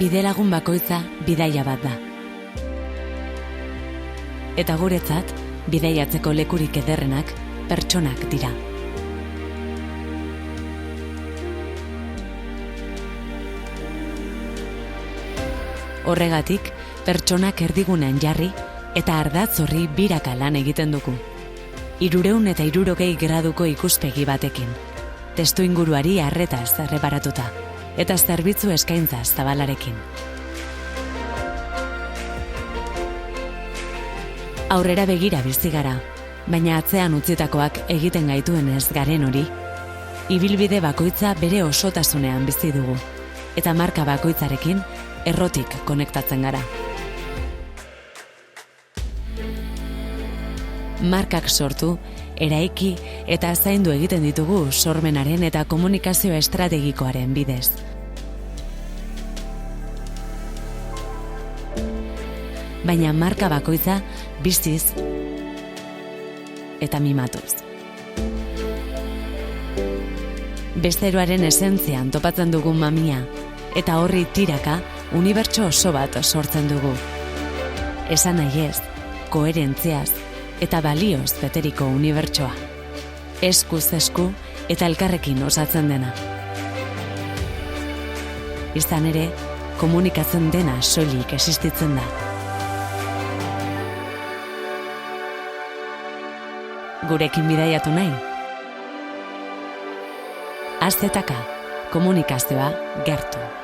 bidelagun bakoitza bidaia bat da. Eta guretzat, bidaiatzeko lekurik ederrenak pertsonak dira. Horregatik, pertsonak erdigunean jarri eta ardatz horri biraka lan egiten dugu. 360 graduko ikuspegi batekin, testuinguruari arretaz erreparatuta, eta zerbitzu eskaintza zabalarekin. Aurrera begira bizi gara, baina atzean utzitakoak egiten gaituen ez garen hori, ibilbide bakoitza bere osotasunean bizi dugu, eta marka bakoitzarekin errotik konektatzen gara. Markak sortu, eraiki eta zaindu egiten ditugu sormenaren eta komunikazio estrategikoaren bidez. Baina marka bakoitza biziz eta mimatuz. Besteroaren esentzian topatzen dugun mamia, eta horri tiraka unibertso oso bat sortzen dugu. Esan nahi ez, koherentziaz eta balioz beteriko unibertsoa. Eskuz esku eta elkarrekin osatzen dena. Izan ere, komunikatzen dena soilik existitzen da. Gurekin bidaiatu nahi? AZK, komunikazioa gertu.